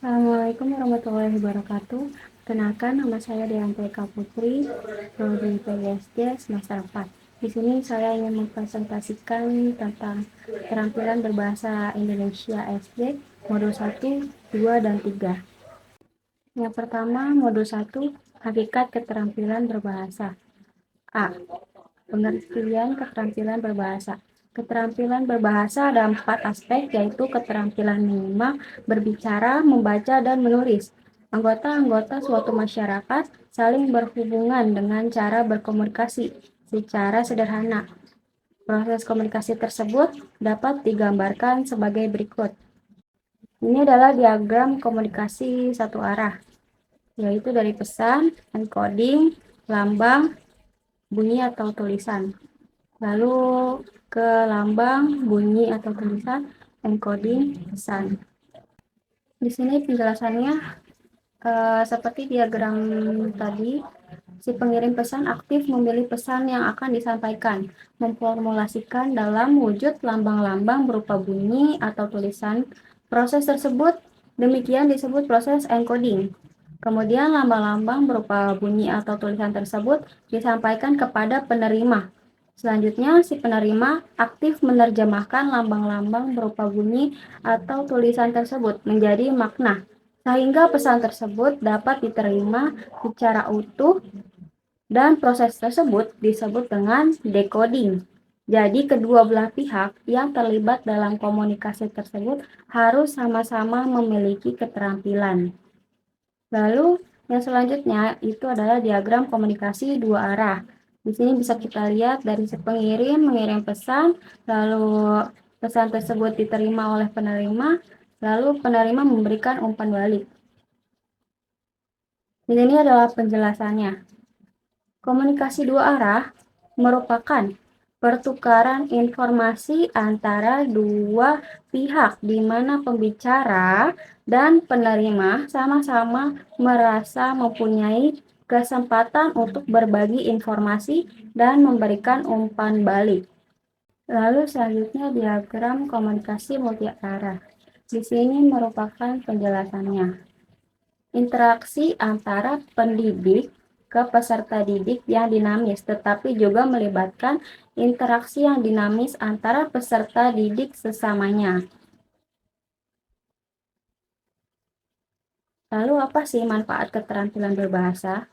Assalamualaikum warahmatullahi wabarakatuh. Kenalkan, nama saya Deanti Eka Putri, Prodi PGSD semester 4. Di sini saya ingin mempresentasikan tentang keterampilan berbahasa Indonesia SD modul 1, 2, dan 3. Yang pertama, modul 1, hakikat keterampilan berbahasa. A. Pengertian keterampilan berbahasa. Keterampilan berbahasa ada 4 aspek, yaitu keterampilan menyimak, berbicara, membaca, dan menulis. Anggota-anggota suatu masyarakat saling berhubungan dengan cara berkomunikasi secara sederhana. Proses komunikasi tersebut dapat digambarkan sebagai berikut. Ini adalah diagram komunikasi satu arah, yaitu dari pesan, encoding, lambang, bunyi atau tulisan. Lalu ke lambang, bunyi atau tulisan, encoding, pesan. Di sini penjelasannya seperti diagram tadi, si pengirim pesan aktif memilih pesan yang akan disampaikan, memformulasikan dalam wujud lambang-lambang berupa bunyi atau tulisan. Proses tersebut demikian disebut proses encoding. Kemudian lambang-lambang berupa bunyi atau tulisan tersebut disampaikan kepada penerima. Selanjutnya, si penerima aktif menerjemahkan lambang-lambang berupa bunyi atau tulisan tersebut menjadi makna, sehingga pesan tersebut dapat diterima secara utuh, dan proses tersebut disebut dengan decoding. Jadi, kedua belah pihak yang terlibat dalam komunikasi tersebut harus sama-sama memiliki keterampilan. Lalu, yang selanjutnya itu adalah diagram komunikasi dua arah. Di sini bisa kita lihat dari si pengirim mengirim pesan, lalu pesan tersebut diterima oleh penerima, lalu penerima memberikan umpan balik. Di sini adalah penjelasannya. Komunikasi dua arah merupakan pertukaran informasi antara dua pihak di mana pembicara dan penerima sama-sama merasa mempunyai kesempatan untuk berbagi informasi dan memberikan umpan balik. Lalu selanjutnya diagram komunikasi multi arah. Di sini merupakan penjelasannya. Interaksi antara pendidik ke peserta didik yang dinamis, tetapi juga melibatkan interaksi yang dinamis antara peserta didik sesamanya. Lalu apa sih manfaat keterampilan berbahasa?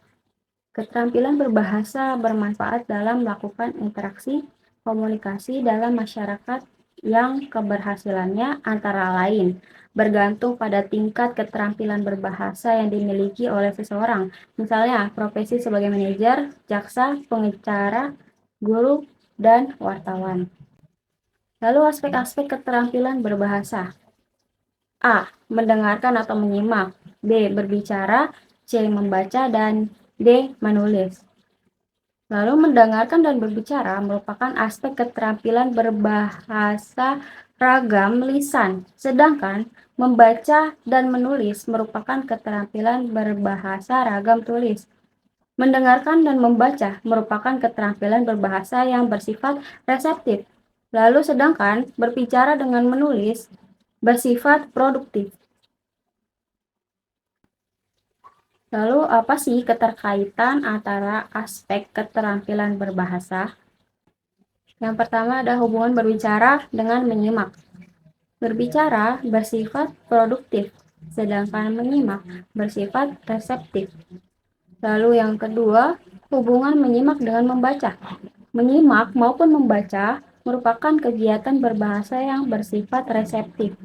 Keterampilan berbahasa bermanfaat dalam melakukan interaksi komunikasi dalam masyarakat yang keberhasilannya antara lain bergantung pada tingkat keterampilan berbahasa yang dimiliki oleh seseorang. Misalnya, profesi sebagai manajer, jaksa, pengacara, guru, dan wartawan. Lalu aspek-aspek keterampilan berbahasa. A. Mendengarkan atau menyimak. B. Berbicara. C. Membaca. Dan D. Menulis. Lalu mendengarkan dan berbicara merupakan aspek keterampilan berbahasa ragam lisan, sedangkan membaca dan menulis merupakan keterampilan berbahasa ragam tulis. Mendengarkan dan membaca merupakan keterampilan berbahasa yang bersifat reseptif, lalu sedangkan berbicara dengan menulis bersifat produktif. Lalu apa sih keterkaitan antara aspek keterampilan berbahasa? Yang pertama ada hubungan berbicara dengan menyimak. Berbicara bersifat produktif, sedangkan menyimak bersifat reseptif. Lalu yang kedua, hubungan menyimak dengan membaca. Menyimak maupun membaca merupakan kegiatan berbahasa yang bersifat reseptif.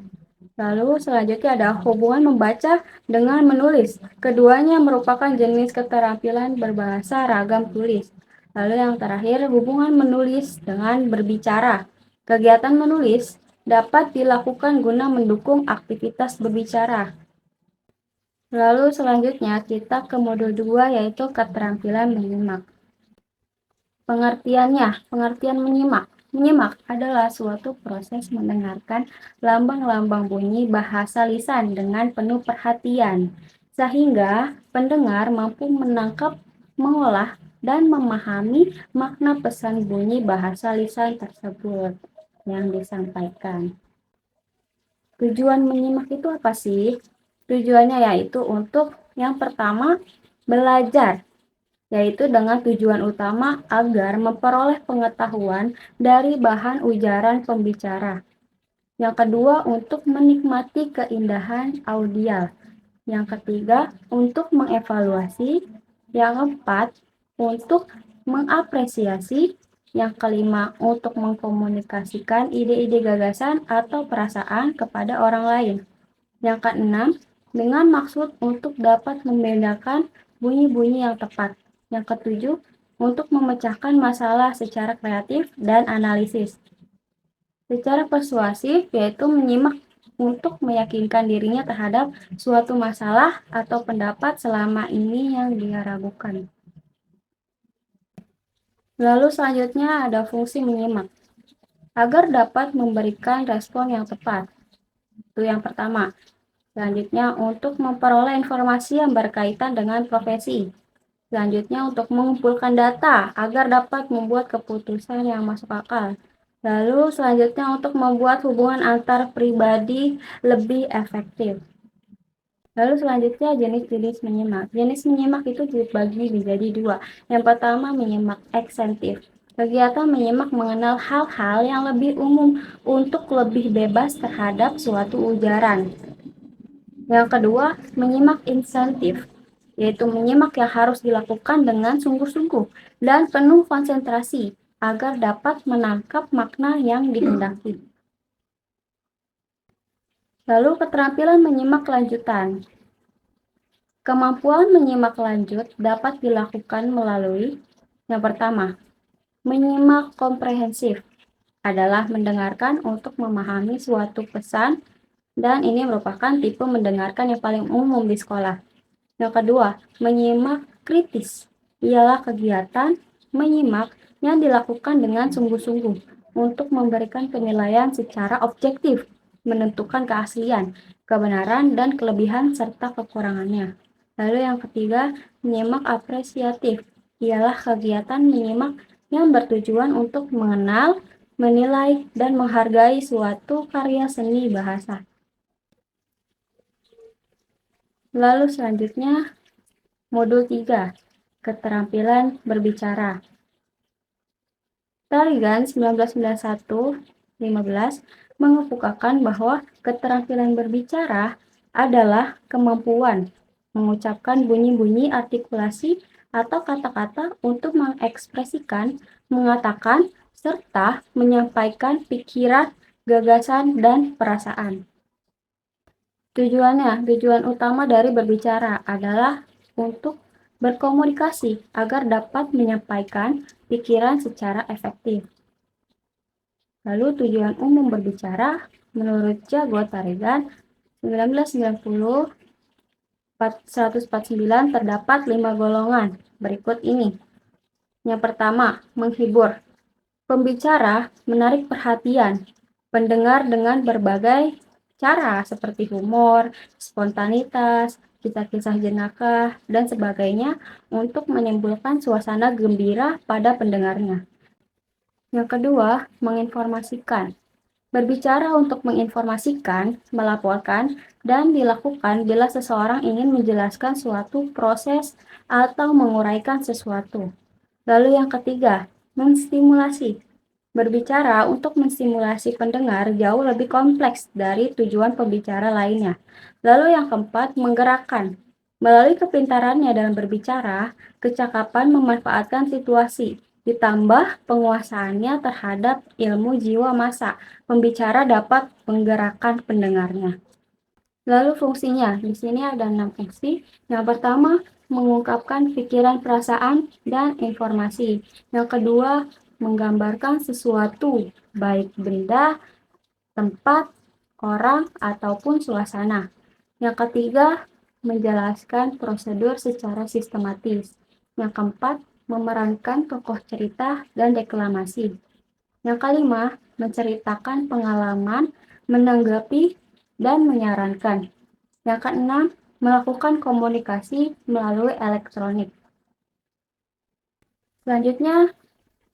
Lalu selanjutnya ada hubungan membaca dengan menulis. Keduanya merupakan jenis keterampilan berbahasa ragam tulis. Lalu yang terakhir, hubungan menulis dengan berbicara. Kegiatan menulis dapat dilakukan guna mendukung aktivitas berbicara. Lalu selanjutnya kita ke modul 2, yaitu keterampilan menyimak. Pengertiannya, pengertian menyimak. Menyimak adalah suatu proses mendengarkan lambang-lambang bunyi bahasa lisan dengan penuh perhatian, sehingga pendengar mampu menangkap, mengolah, dan memahami makna pesan bunyi bahasa lisan tersebut yang disampaikan. Tujuan menyimak itu apa sih? Tujuannya yaitu untuk yang pertama, belajar, yaitu dengan tujuan utama agar memperoleh pengetahuan dari bahan ujaran pembicara. Yang kedua, untuk menikmati keindahan audial. Yang ketiga, untuk mengevaluasi. Yang keempat, untuk mengapresiasi. Yang kelima, untuk mengkomunikasikan ide-ide gagasan atau perasaan kepada orang lain. Yang keenam, dengan maksud untuk dapat membedakan bunyi-bunyi yang tepat. Yang ketujuh, untuk memecahkan masalah secara kreatif dan analisis. Secara persuasif, yaitu menyimak untuk meyakinkan dirinya terhadap suatu masalah atau pendapat selama ini yang dia ragukan. Lalu selanjutnya ada fungsi menyimak, agar dapat memberikan respon yang tepat. Itu yang pertama. Selanjutnya, untuk memperoleh informasi yang berkaitan dengan profesi. Selanjutnya, untuk mengumpulkan data agar dapat membuat keputusan yang masuk akal. Lalu selanjutnya, untuk membuat hubungan antar pribadi lebih efektif. Lalu selanjutnya, jenis-jenis menyimak. Jenis menyimak itu dibagi menjadi dua. Yang pertama, menyimak ekstentif. Kegiatan menyimak mengenal hal-hal yang lebih umum untuk lebih bebas terhadap suatu ujaran. Yang kedua, menyimak insentif, yaitu menyimak yang harus dilakukan dengan sungguh-sungguh dan penuh konsentrasi agar dapat menangkap makna yang dihendaki. Lalu keterampilan menyimak lanjutan. Kemampuan menyimak lanjut dapat dilakukan melalui yang pertama, menyimak komprehensif adalah mendengarkan untuk memahami suatu pesan dan ini merupakan tipe mendengarkan yang paling umum di sekolah. Yang kedua, menyimak kritis ialah kegiatan menyimak yang dilakukan dengan sungguh-sungguh untuk memberikan penilaian secara objektif, menentukan keaslian, kebenaran, dan kelebihan serta kekurangannya. Lalu yang ketiga, menyimak apresiatif ialah kegiatan menyimak yang bertujuan untuk mengenal, menilai, dan menghargai suatu karya seni bahasa. Lalu selanjutnya, modul 3, keterampilan berbicara. Taligan 1991-15 mengemukakan bahwa keterampilan berbicara adalah kemampuan mengucapkan bunyi-bunyi artikulasi atau kata-kata untuk mengekspresikan, mengatakan, serta menyampaikan pikiran, gagasan, dan perasaan. Tujuan utama dari berbicara adalah untuk berkomunikasi agar dapat menyampaikan pikiran secara efektif. Lalu tujuan umum berbicara menurut Jago Tarigan 1940-149 terdapat 5 golongan berikut ini. Yang pertama, menghibur. Pembicara menarik perhatian pendengar dengan berbagai cara seperti humor, spontanitas, kisah-kisah jenaka, dan sebagainya untuk menimbulkan suasana gembira pada pendengarnya. Yang kedua, menginformasikan. Berbicara untuk menginformasikan, melaporkan, dan dilakukan bila seseorang ingin menjelaskan suatu proses atau menguraikan sesuatu. Lalu yang ketiga, menstimulasi. Berbicara untuk menstimulasi pendengar jauh lebih kompleks dari tujuan pembicara lainnya. Lalu yang keempat, menggerakkan. Melalui kepintarannya dalam berbicara, kecakapan memanfaatkan situasi, ditambah penguasaannya terhadap ilmu jiwa massa, pembicara dapat menggerakkan pendengarnya. Lalu fungsinya, di sini ada 6 fungsi. Yang pertama, mengungkapkan pikiran, perasaan, dan informasi. Yang kedua, menggambarkan sesuatu, baik benda, tempat, orang, ataupun suasana. Yang ketiga, menjelaskan prosedur secara sistematis. Yang keempat, memerankan tokoh cerita dan deklamasi. Yang kelima, menceritakan pengalaman, menanggapi, dan menyarankan. Yang keenam, melakukan komunikasi melalui elektronik. Selanjutnya,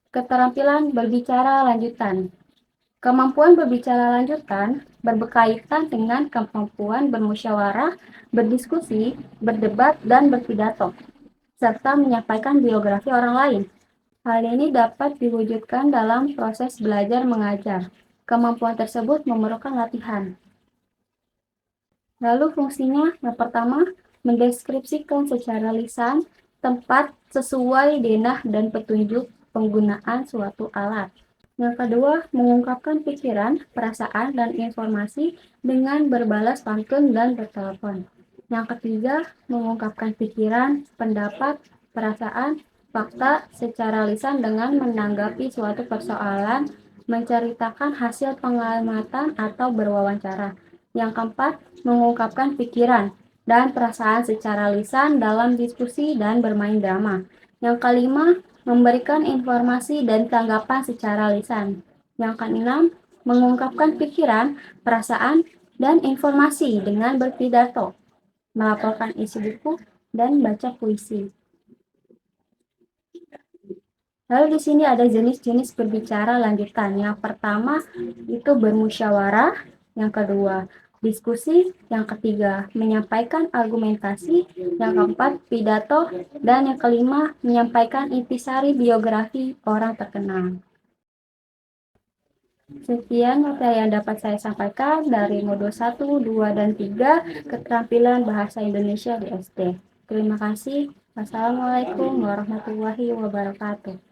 keterampilan berbicara lanjutan. Kemampuan berbicara lanjutan berkaitan dengan kemampuan bermusyawarah berdiskusi, berdebat, dan berpidato, serta menyampaikan biografi orang lain. Hal ini dapat diwujudkan dalam proses belajar mengajar. Kemampuan tersebut memerlukan latihan. Lalu fungsinya yang pertama, mendeskripsikan secara lisan tempat sesuai denah dan petunjuk penggunaan suatu alat. Yang kedua, mengungkapkan pikiran, perasaan, dan informasi dengan berbalas pantun dan bertelepon. Yang ketiga, mengungkapkan pikiran, pendapat, perasaan, fakta secara lisan dengan menanggapi suatu persoalan, menceritakan hasil pengamatan atau berwawancara. Yang keempat, mengungkapkan pikiran dan perasaan secara lisan dalam diskusi dan bermain drama. Yang kelima, memberikan informasi dan tanggapan secara lisan. Yang keenam, mengungkapkan pikiran, perasaan, dan informasi dengan berpidato, melaporkan isi buku, dan baca puisi. Lalu di sini ada jenis-jenis berbicara lanjutan. Yang pertama itu bermusyawarah, yang kedua diskusi, yang ketiga menyampaikan argumentasi, yang keempat pidato, dan yang kelima menyampaikan intisari biografi orang terkenal. Sekian materi yang dapat saya sampaikan dari modul 1, 2, dan 3 keterampilan bahasa Indonesia di SD. Terima kasih. Wassalamualaikum warahmatullahi wabarakatuh.